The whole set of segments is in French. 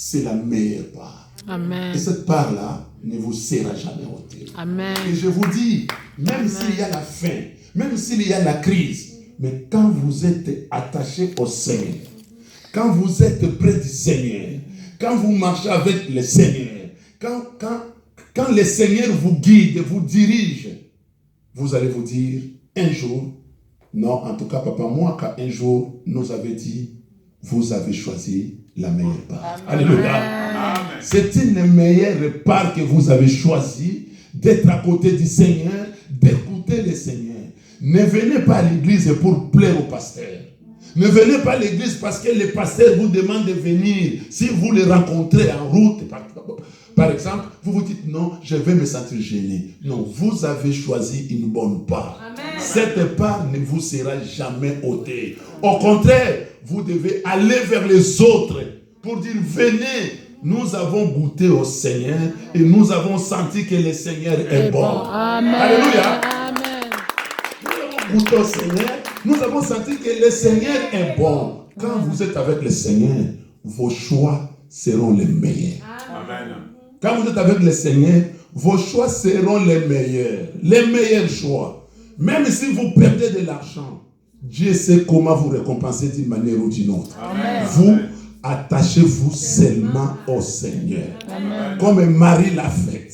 c'est la meilleure part. Amen. Et cette part-là ne vous sera jamais ôtée. Amen. Et je vous dis, même s'il y a la faim, même s'il y a la crise, mais quand vous êtes attaché au Seigneur, quand vous êtes près du Seigneur, quand vous marchez avec le Seigneur, quand le Seigneur vous guide, vous dirige, vous allez vous dire, un jour, non, en tout cas, papa, moi, quand un jour, nous avait dit, vous avez choisi la meilleure part. Amen. Alléluia. C'est une meilleure part que vous avez choisi d'être à côté du Seigneur, d'écouter le Seigneur. Ne venez pas à l'église pour plaire au pasteur. Ne venez pas à l'église parce que le pasteur vous demande de venir. Si vous le rencontrez en route, par exemple, vous vous dites non, je vais me sentir gêné. Non, vous avez choisi une bonne part. Amen. Cette part ne vous sera jamais ôtée. Au contraire, vous devez aller vers les autres pour dire venez. Nous avons goûté au Seigneur et nous avons senti que le Seigneur est bon. Amen. Alléluia. Amen. Nous avons goûté au Seigneur, nous avons senti que le Seigneur est bon. Quand vous êtes avec le Seigneur, vos choix seront les meilleurs. Amen. Quand vous êtes avec le Seigneur, vos choix seront les meilleurs choix. Même si vous perdez de l'argent, Dieu sait comment vous récompenser d'une manière ou d'une autre. Amen. Vous, attachez-vous seulement au Seigneur. Amen. Comme Marie l'a fait.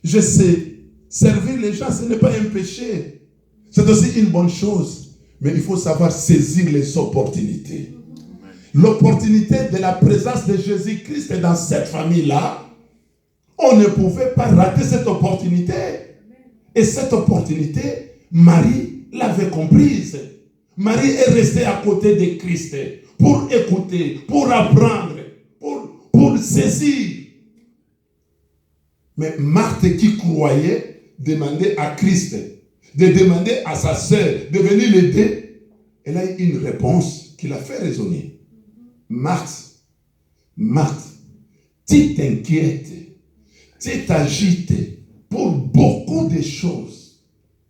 Je sais, servir les gens, ce n'est pas un péché. C'est aussi une bonne chose. Mais il faut savoir saisir les opportunités. L'opportunité de la présence de Jésus-Christ dans cette famille-là, on ne pouvait pas rater cette opportunité. Et cette opportunité, Marie l'avait comprise. Marie est restée à côté de Christ pour écouter, pour apprendre, pour saisir. Mais Marthe qui croyait demandait à Christ, de demander à sa sœur de venir l'aider. Elle a eu une réponse qui l'a fait raisonner. Marthe, tu t'inquiètes, tu t'agites pour beaucoup de choses.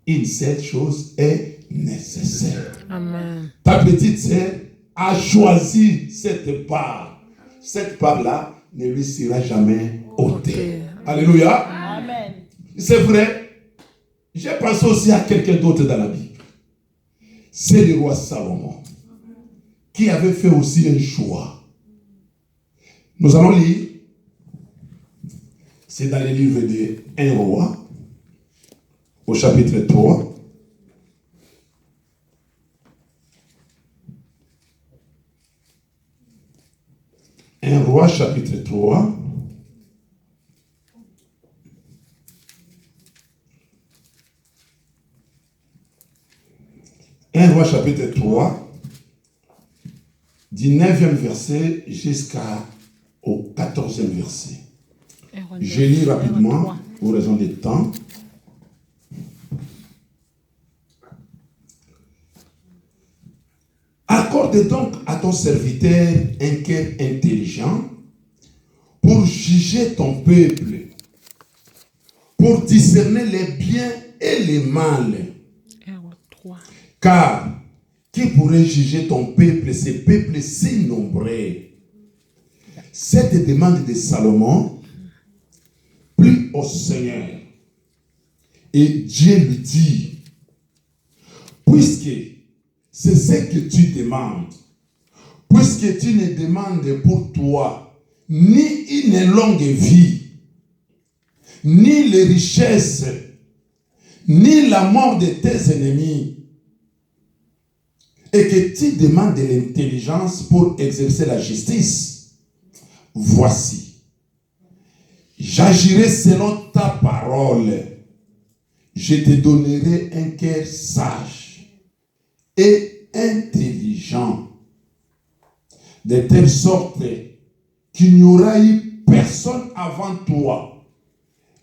Une seule chose est nécessaire. Amen. Ta petite sœur a choisi cette part. Cette part-là ne lui sera jamais ôtée. Okay. Alléluia. Amen. C'est vrai. J'ai pensé aussi à quelqu'un d'autre dans la Bible. C'est le roi Salomon qui avait fait aussi un choix. Nous allons lire. C'est dans le livre de 1 roi, au chapitre 3. Un roi, chapitre 3. Un roi, chapitre 3, du 9e verset jusqu'au 14e verset. Je lis rapidement pour raison de temps. Accorde donc à ton serviteur un cœur intelligent pour juger ton peuple, pour discerner les biens et les mal. Car qui pourrait juger ton peuple, ce peuple si nombreux? Cette demande de Salomon plut au Seigneur. Et Dieu lui dit, puisque c'est ce que tu demandes, puisque tu ne demandes pour toi ni une longue vie, ni les richesses, ni la mort de tes ennemis, et que tu demandes de l'intelligence pour exercer la justice, voici, j'agirai selon ta parole. Je te donnerai un cœur sage et intelligent, de telle sorte qu'il n'y aura eu personne avant toi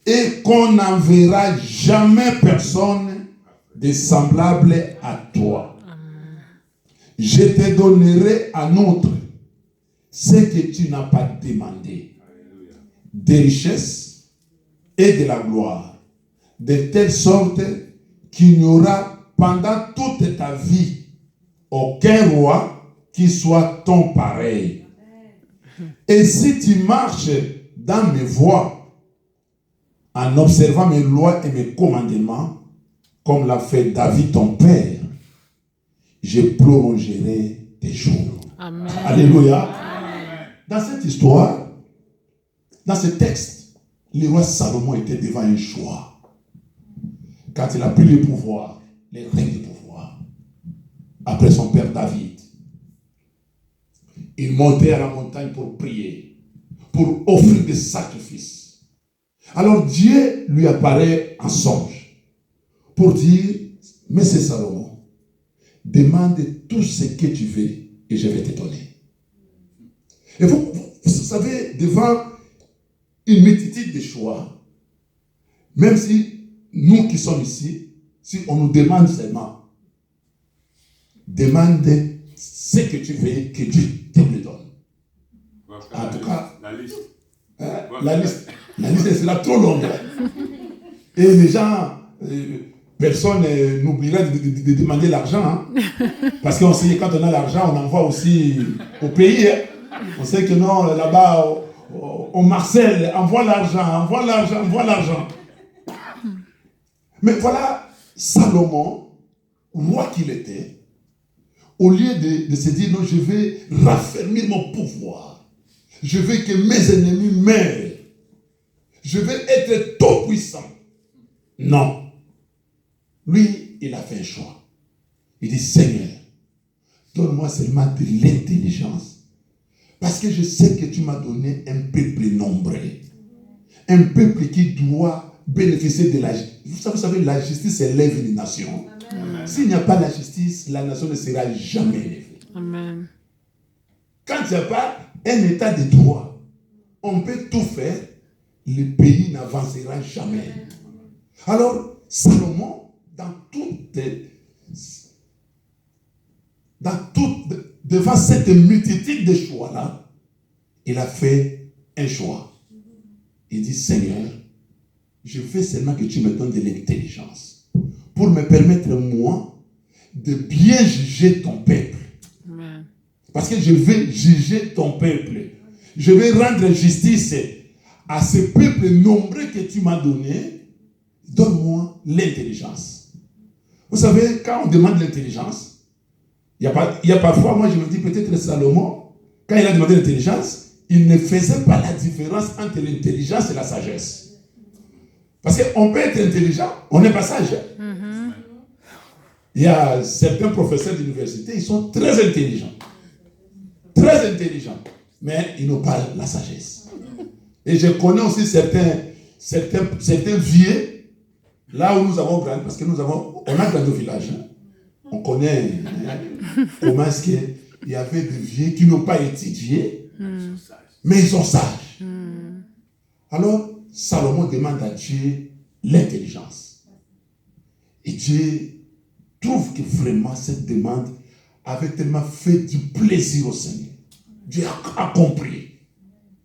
et qu'on n'enverra jamais personne de semblable à toi. Je te donnerai en outre ce que tu n'as pas demandé, des richesses et de la gloire, de telle sorte qu'il n'y aura pendant toute ta vie aucun roi qui soit ton pareil. Et si tu marches dans mes voies, en observant mes lois et mes commandements, comme l'a fait David ton père, je prolongerai tes jours. Amen. Alléluia. Amen. Dans cette histoire, dans ce texte, le roi Salomon était devant un choix. Quand il a pris le pouvoir, les règnes du pouvoir, après son père David, il montait à la montagne pour prier, pour offrir des sacrifices. Alors Dieu lui apparaît en songe pour dire, Monsieur Salomon, demande tout ce que tu veux et je vais te donner. Et vous savez, devant une multitude de choix, même si nous qui sommes ici, si on nous demande seulement, demande ce que tu veux que Dieu te le donne. En tout cas, la liste sera trop longue. Et les gens, personne n'oubliera de demander l'argent. Hein? Parce qu'on sait que quand on a l'argent, on envoie aussi au pays. Hein? On sait que non, là-bas, au Marcel, envoie l'argent. Mais voilà, Salomon, roi qu'il était, au lieu de se dire, non, je vais raffermir mon pouvoir. Je veux que mes ennemis meurent. Je vais être tout puissant. Non. Lui, il a fait un choix. Il dit, Seigneur, donne-moi seulement de l'intelligence. Parce que je sais que tu m'as donné un peuple nombreux. Un peuple qui doit bénéficier de la justice. Vous savez, la justice élève une nation. S'il n'y a pas la justice, la nation ne sera jamais élevée. Amen. Quand il n'y a pas un état de droit, on peut tout faire, le pays n'avancera jamais. Alors, Salomon, devant cette multitude de choix-là, il a fait un choix. Il dit, Seigneur, je veux seulement que tu me donnes de l'intelligence pour me permettre, moi, de bien juger ton peuple. Amen. Parce que je vais juger ton peuple. Je vais rendre justice à ce peuple nombreux que tu m'as donné. Donne-moi l'intelligence. Vous savez, quand on demande l'intelligence, il y a parfois, moi je me dis peut-être Salomon, quand il a demandé l'intelligence, il ne faisait pas la différence entre l'intelligence et la sagesse. Parce qu'on peut être intelligent, on n'est pas sage. Mm-hmm. Il y a certains professeurs d'université, ils sont très intelligents. Très intelligents. Mais ils n'ont pas la sagesse. Et je connais aussi certains vieux, là où nous avons grandi, parce que on a grandi au village. Hein. On connaît comment est-ce qu'il y avait des vieux qui n'ont pas étudié, mais ils sont sages. Alors, Salomon demande à Dieu l'intelligence. Et Dieu trouve que vraiment cette demande avait tellement fait du plaisir au Seigneur. Dieu a compris.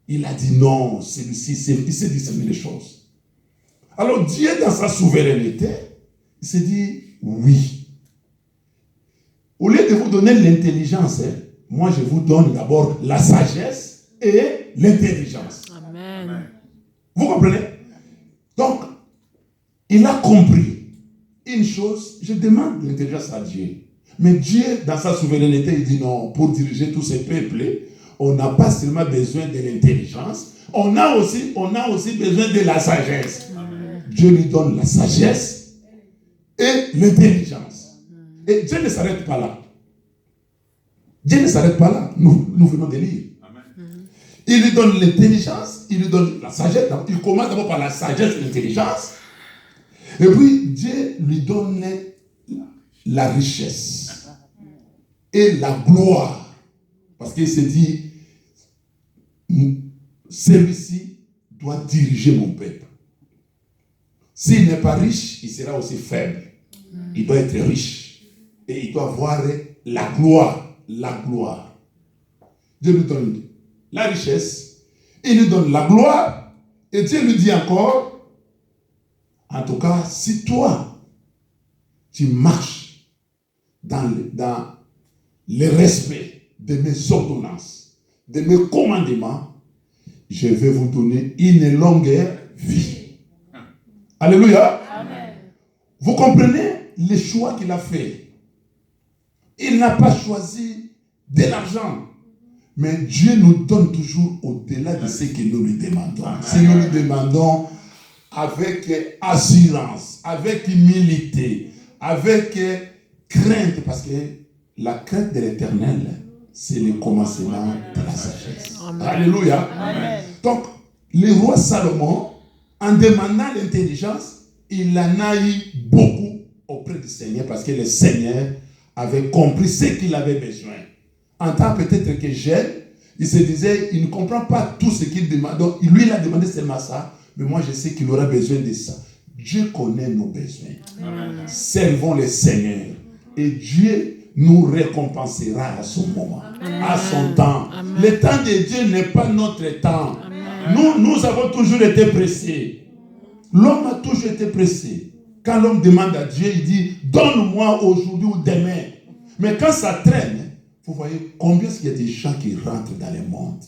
Il a dit non, celui-ci, il sait discerner les choses. Alors Dieu, dans sa souveraineté, il s'est dit oui. Au lieu de vous donner l'intelligence, moi je vous donne d'abord la sagesse et l'intelligence. Amen. Vous comprenez? Donc, il a compris une chose, je demande l'intelligence à Dieu. Mais Dieu, dans sa souveraineté, il dit non, pour diriger tous ces peuples, on n'a pas seulement besoin de l'intelligence, on a aussi besoin de la sagesse. Amen. Dieu lui donne la sagesse et l'intelligence. Et Dieu ne s'arrête pas là. Dieu ne s'arrête pas là. Nous venons de lire. Amen. Il lui donne l'intelligence, il lui donne la sagesse. Il commence d'abord par la sagesse et l'intelligence. Et puis, Dieu lui donne la richesse et la gloire. Parce qu'il s'est dit, celui-ci doit diriger mon peuple. S'il n'est pas riche, il sera aussi faible. Il doit être riche. Et il doit avoir la gloire. La gloire. Dieu lui donne la richesse. Il lui donne la gloire. Et Dieu lui dit encore, en tout cas, si toi, tu marches dans le respect de mes ordonnances, de mes commandements, je vais vous donner une longue vie. Alléluia. Amen. Vous comprenez les choix qu'il a fait. Il n'a pas choisi de l'argent. Mais Dieu nous donne toujours au-delà de ce que nous lui demandons. Si nous lui demandons avec assurance, avec humilité, avec crainte, parce que la crainte de l'Éternel, c'est le commencement de la sagesse. Amen. Alléluia. Amen. Donc, le roi Salomon, en demandant l'intelligence, il en a eu beaucoup auprès du Seigneur, parce que le Seigneur avait compris ce qu'il avait besoin. En tant peut-être que jeune, il se disait, il ne comprend pas tout ce qu'il demande. Donc, lui, il a demandé seulement ça, mais moi, je sais qu'il aura besoin de ça. Dieu connaît nos besoins. Amen. Servons le Seigneur. Et Dieu nous récompensera à son moment, à son temps. Amen. Le temps de Dieu n'est pas notre temps. Amen. Nous avons toujours été pressés. L'homme a toujours été pressé. Quand l'homme demande à Dieu, il dit, donne-moi aujourd'hui ou demain. Mais quand ça traîne, vous voyez combien il y a des gens qui rentrent dans le monde.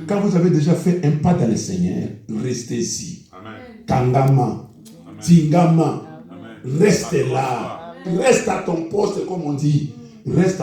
Quand vous avez déjà fait un pas dans le Seigneur, restez ici. Kangama, Tingama, reste là. Reste à ton poste, comme on dit. Reste